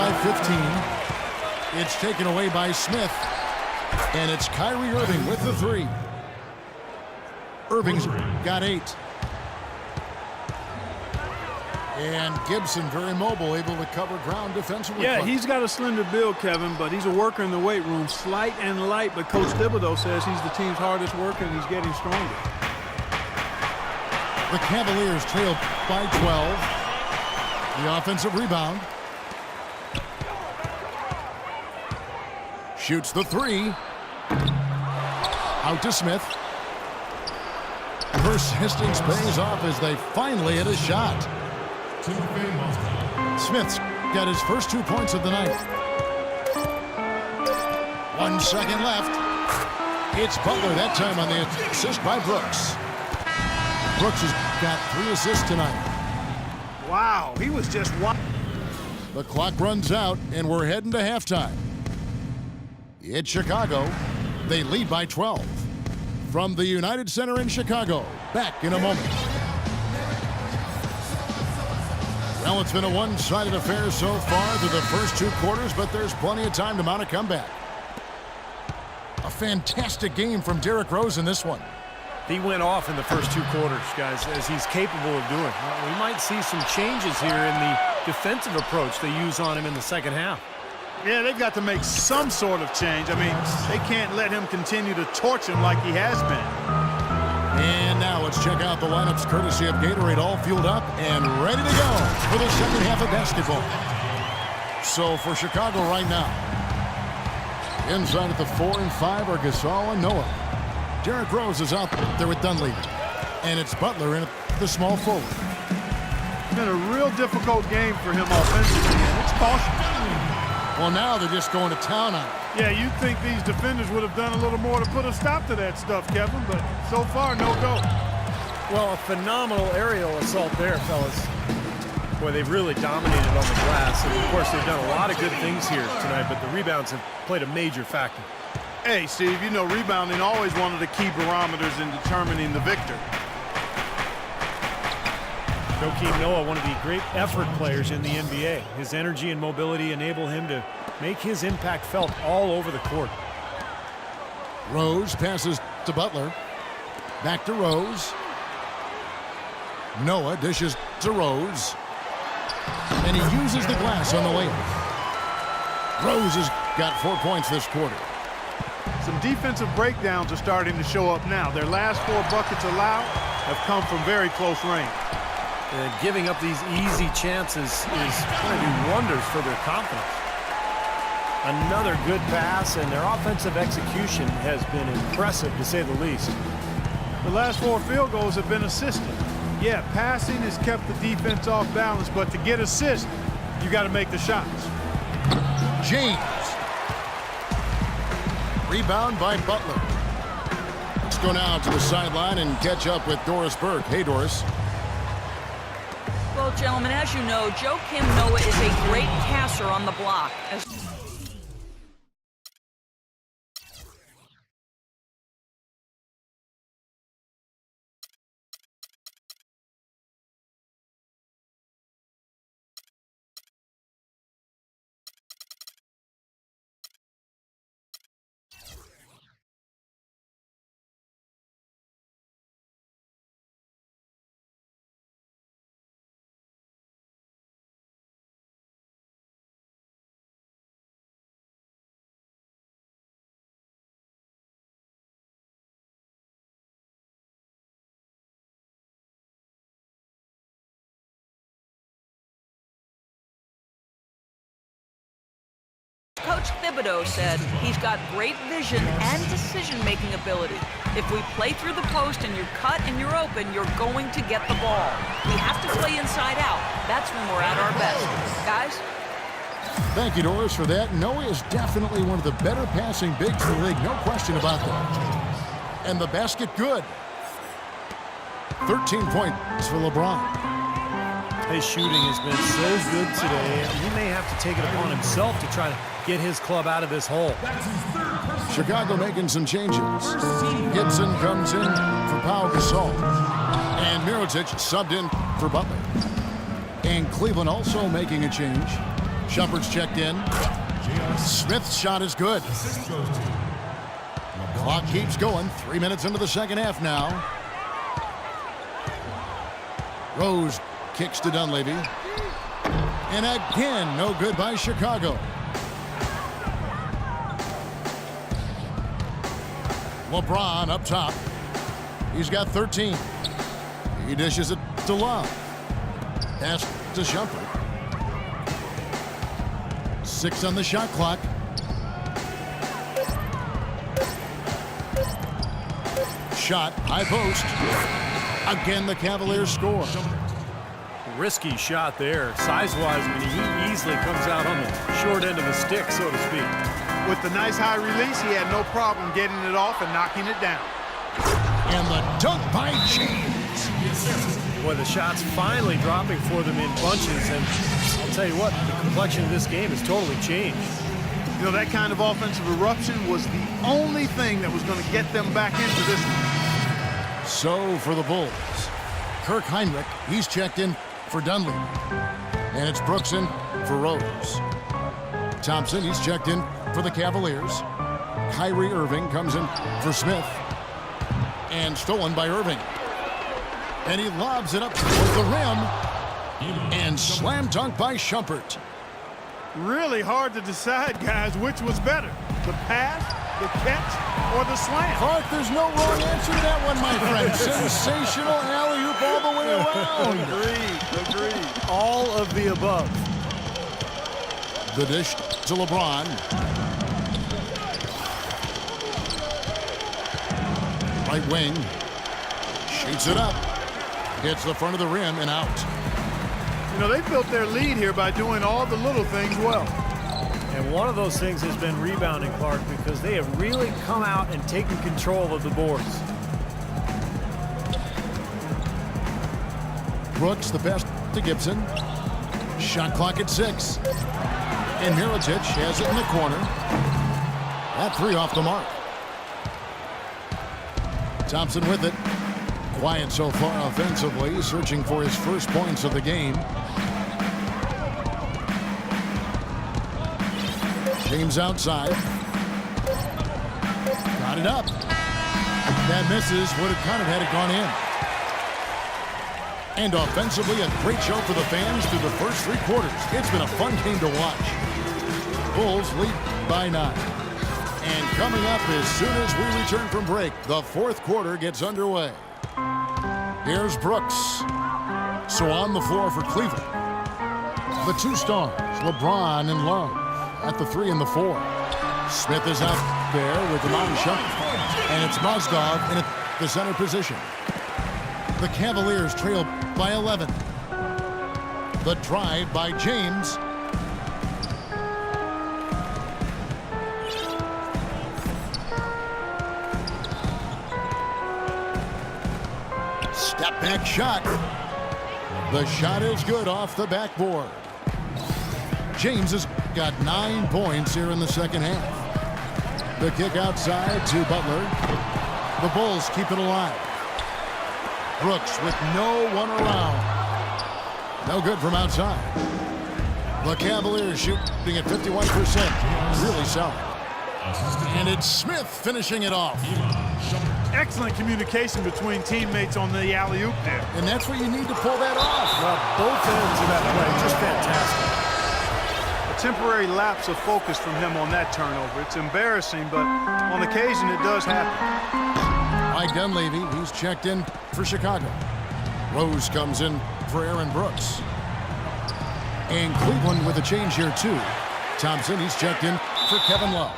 by 15. It's taken away by Smith. And it's Kyrie Irving with the three. Irving's got 8. And Gibson very mobile, able to cover ground defensively. Yeah, he's got a slender build, Kevin, but he's a worker in the weight room. Slight and light, but Coach Thibodeau says he's the team's hardest worker and he's getting stronger. The Cavaliers trail by 12. The offensive rebound. Shoots the three. Out to Smith. Persistence pays off as they finally hit a shot. Smith's got his first 2 points of the night. 1 second left. It's Butler that time on the assist by Brooks. Brooks has got 3 assists tonight. Wow, he was just wild. The clock runs out and we're heading to halftime. It's Chicago. They lead by 12. From the United Center in Chicago. Back in a moment. Well, it's been a one-sided affair so far through the first 2 quarters, but there's plenty of time to mount a comeback. A fantastic game from Derrick Rose in this one. He went off in the first 2 quarters, guys, as he's capable of doing. We might see some changes here in the defensive approach they use on him in the second half. Yeah, they've got to make some sort of change. I mean, they can't let him continue to torch him like he has been. And now let's check out the lineups courtesy of Gatorade, all fueled up and ready to go for the second half of basketball. So for Chicago right now, inside at the 4 and 5 are Gasol and Noah. Derrick Rose is out there with Dunleavy. And it's Butler in at the small forward. It's been a real difficult game for him offensively. It's caution. Well, now they're just going to town on it. Yeah, you'd think these defenders would have done a little more to put a stop to that stuff, Kevin, but so far, no go. Well, a phenomenal aerial assault there, fellas. Boy, they've really dominated on the glass. And, of course, they've done a lot of good things here tonight, but the rebounds have played a major factor. Hey, Steve, you know rebounding always one of the key barometers in determining the victor. Joakim Noah, one of the great effort players in the NBA. His energy and mobility enable him to make his impact felt all over the court. Rose passes to Butler. Back to Rose. Noah dishes to Rose. And he uses the glass on the layup. Rose has got 4 points this quarter. Some defensive breakdowns are starting to show up now. Their last 4 buckets allowed have come from very close range. And giving up these easy chances is going to do wonders for their confidence. Another good pass, and their offensive execution has been impressive, to say the least. The last 4 field goals have been assisted. Yeah, passing has kept the defense off balance, but to get assists, you got to make the shots. James. Rebound by Butler. Let's go now to the sideline and catch up with Doris Burke. Hey, Doris. Well, gentlemen, as you know, Joakim Noah is a great passer on the block. Coach Thibodeau said he's got great vision and decision-making ability. If we play through the post and you're cut and you're open, you're going to get the ball. We have to play inside out. That's when we're at our best. Guys? Thank you, Doris, for that. Noah is definitely one of the better passing bigs in the league. No question about that. And the basket good. 13 points for LeBron. His shooting has been so good today, he may have to take it upon himself to try to get his club out of this hole. Chicago making some changes. Gibson comes in for Pau Gasol. And Mirotic subbed in for Butler. And Cleveland also making a change. Shumpert's checked in. Smith's shot is good. Clock keeps going. 3 minutes into the second half now. Rose kicks to Dunleavy. And again, no good by Chicago. LeBron up top. He's got 13. He dishes it to Love. Pass to Shumpert. 6 on the shot clock. Shot, high post. Again, the Cavaliers score. Risky shot there. Size-wise, I mean, he easily comes out on the short end of the stick, so to speak. With the nice high release, he had no problem getting it off and knocking it down. And the dunk by James. Boy, the shots finally dropping for them in bunches, and I'll tell you what, the complexion of this game has totally changed. You know, that kind of offensive eruption was the only thing that was going to get them back into this one. So for the Bulls, Kirk Heinrich, he's checked in for Dunleavy. And it's Brooks in for Rose. Thompson, he's checked in for the Cavaliers. Kyrie Irving comes in for Smith. And stolen by Irving. And he lobs it up toward the rim. And slam dunk by Shumpert. Really hard to decide, guys, which was better. The pass, the catch, or the slam. Clark, there's no wrong answer to that one, my friend. Sensational alley-oop all the way around. Agreed. All of the above. The dish to LeBron. Right wing. Shoots it up. Hits the front of the rim and out. You know, they built their lead here by doing all the little things well. And one of those things has been rebounding, Clark, because they have really come out and taken control of the boards. Brooks, the pass to Gibson. Shot clock at 6. And Mirotic has it in the corner. That 3 off the mark. Thompson with it. Quiet so far offensively, searching for his first points of the game. James outside. Got it up. That misses. Would have kind of had it gone in. And offensively, a great show for the fans through the first 3 quarters. It's been a fun game to watch. Bulls lead by 9. And coming up as soon as we return from break, the 4th quarter gets underway. Here's Brooks. So on the floor for Cleveland. The 2 stars, LeBron and Love, at the 3 and the 4. Smith is out there with the Shumpert. And it's Mozgov in the center position. The Cavaliers trail by 11. The drive by James. Step back shot. The shot is good off the backboard. James has got 9 points here in the second half. The kick outside to Butler. The Bulls keep it alive. Brooks with no one around. No good from outside. The Cavaliers shooting at 51%. Really solid. And it's Smith finishing it off. Excellent communication between teammates on the alley-oop there. And that's what you need to pull that off. Well, both ends of that play, just fantastic. A temporary lapse of focus from him on that turnover. It's embarrassing, but on occasion it does happen. Mike Dunleavy, he's checked in for Chicago. Rose comes in for Aaron Brooks. And Cleveland with a change here too. Thompson, he's checked in for Kevin Love.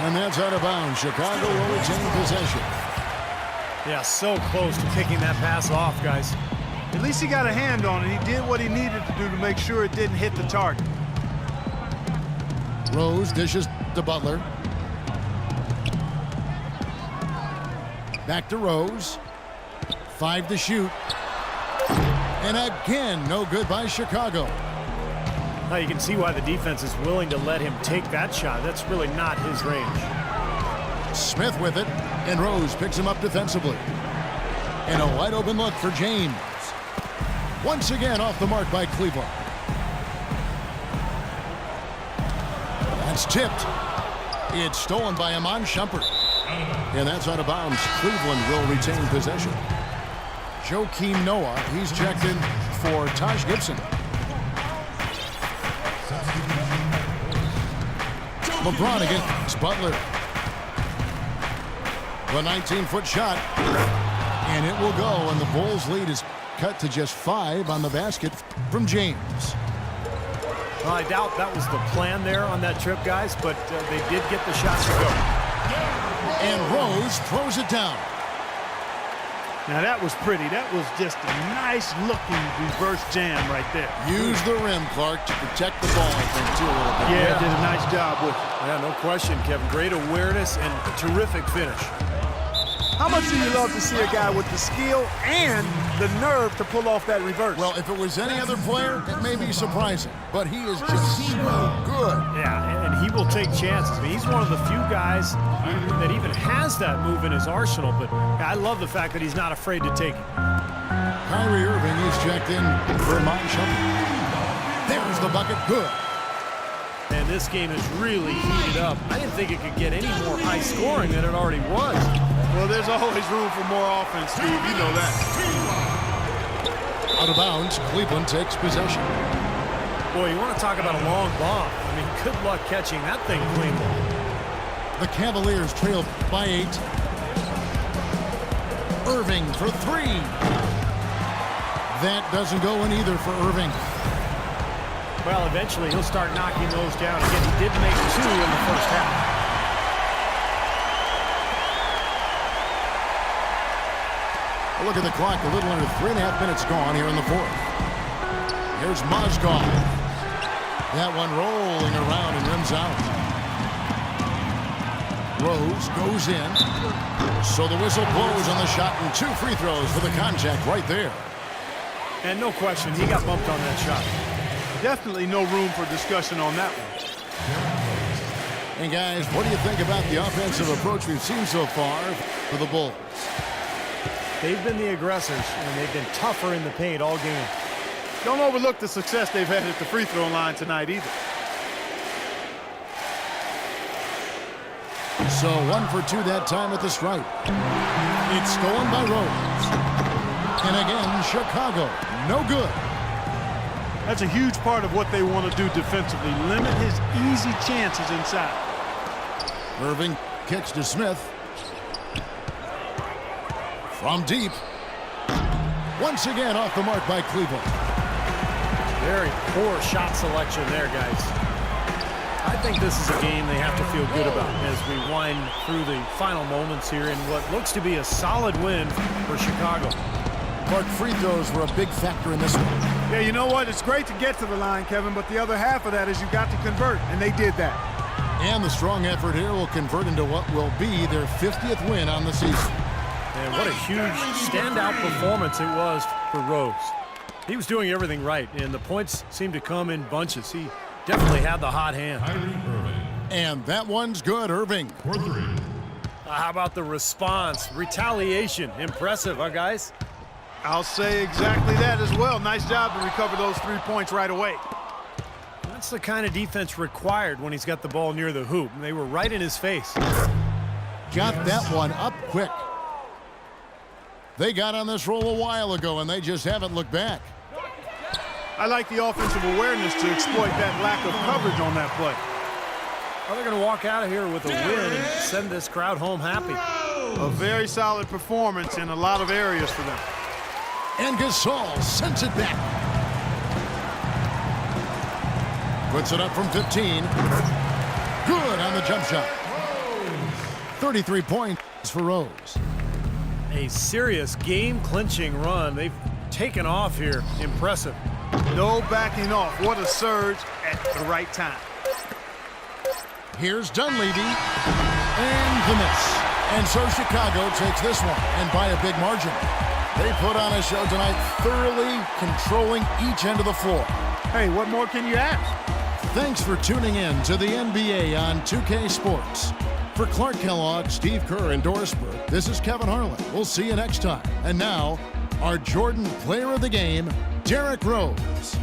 And that's out of bounds. Chicago will retain possession. Yeah, so close to picking that pass off, guys. At least he got a hand on it. He did what he needed to do to make sure it didn't hit the target. Rose dishes to Butler. Back to Rose. 5 to shoot. And again, no good by Chicago. Now you can see why the defense is willing to let him take that shot. That's really not his range. Smith with it, and Rose picks him up defensively. And a wide open look for James. Once again off the mark by Cleveland. It's tipped. It's stolen by Amon Shumpert. And that's out of bounds. Cleveland will retain possession. Joakim Noah, he's checked in for Taj Gibson. LeBron against Butler. The 19-foot shot. And it will go, and the Bulls' lead is cut to just 5 on the basket from James. Well, I doubt that was the plan there on that trip, guys, but they did get the shot to go. And Rose throws it down. Now that was pretty. That was just a nice-looking reverse jam right there. Use the rim, Clark, to protect the ball, I think, too, a little bit. Yeah, did a nice job with it. Yeah, no question, Kevin. Great awareness and a terrific finish. How much do you love to see a guy with the skill and the nerve to pull off that reverse? Well, if it was any other player, it may be surprising, but he is just so good. Yeah, and he will take chances. I mean, he's one of the few guys that even has that move in his arsenal, but I love the fact that he's not afraid to take it. Kyrie Irving, he's checked in for Amon Shumpert. There's the bucket, good. And this game is really heated up. I didn't think it could get any more high scoring than it already was. Well, there's always room for more offense, Steve. You know that. Out of bounds, Cleveland takes possession. Boy, you want to talk about a long bomb. I mean, good luck catching that thing clean. The Cavaliers trail by 8. Irving for 3. That doesn't go in either for Irving. Well, eventually he'll start knocking those down. Again, he did make 2 in the first half. Look at the clock, a little under 3.5 minutes gone here in the 4th. Here's Mozgov. That one rolling around and rims out. Rose goes in. So the whistle blows on the shot and 2 free throws for the contact right there. And no question, he got bumped on that shot. Definitely no room for discussion on that one. And guys, what do you think about the offensive approach we've seen so far for the Bulls? They've been the aggressors, and they've been tougher in the paint all game. Don't overlook the success they've had at the free throw line tonight either. So 1 for 2 that time at the stripe. It's stolen by Rose. And again, Chicago, no good. That's a huge part of what they want to do defensively. Limit his easy chances inside. Irving kicks to Smith. From deep. Once again off the mark by Cleveland. Very poor shot selection there, guys. I think this is a game they have to feel good about as we wind through the final moments here in what looks to be a solid win for Chicago. Clark, free throws were a big factor in this one. Yeah, you know what? It's great to get to the line, Kevin, but the other half of that is you got to convert, and they did that. And the strong effort here will convert into what will be their 50th win on the season. And what a huge standout performance it was for Rose. He was doing everything right, and the points seemed to come in bunches. He definitely had the hot hand. And that one's good, Irving. For 3. How about the response? Retaliation. Impressive, huh, guys? I'll say exactly that as well. Nice job to recover those 3 points right away. That's the kind of defense required when he's got the ball near the hoop. They were right in his face. Got that one up quick. They got on this roll a while ago, and they just haven't looked back. I like the offensive awareness to exploit that lack of coverage on that play. Well, they're going to walk out of here with a win and send this crowd home happy. A very solid performance in a lot of areas for them. And Gasol sends it back. Puts it up from 15. Good on the jump shot. 33 points for Rose. A serious game-clinching run. They've taken off here. Impressive. No backing off. What a surge at the right time. Here's Dunleavy. And the miss. And so Chicago takes this one, and by a big margin. They put on a show tonight, thoroughly controlling each end of the floor. Hey, what more can you ask? Thanks for tuning in to the NBA on 2K Sports. For Clark Kellogg, Steve Kerr, and Doris Burke, this is Kevin Harlan. We'll see you next time. And now, our Jordan Player of the Game, Derrick Rose.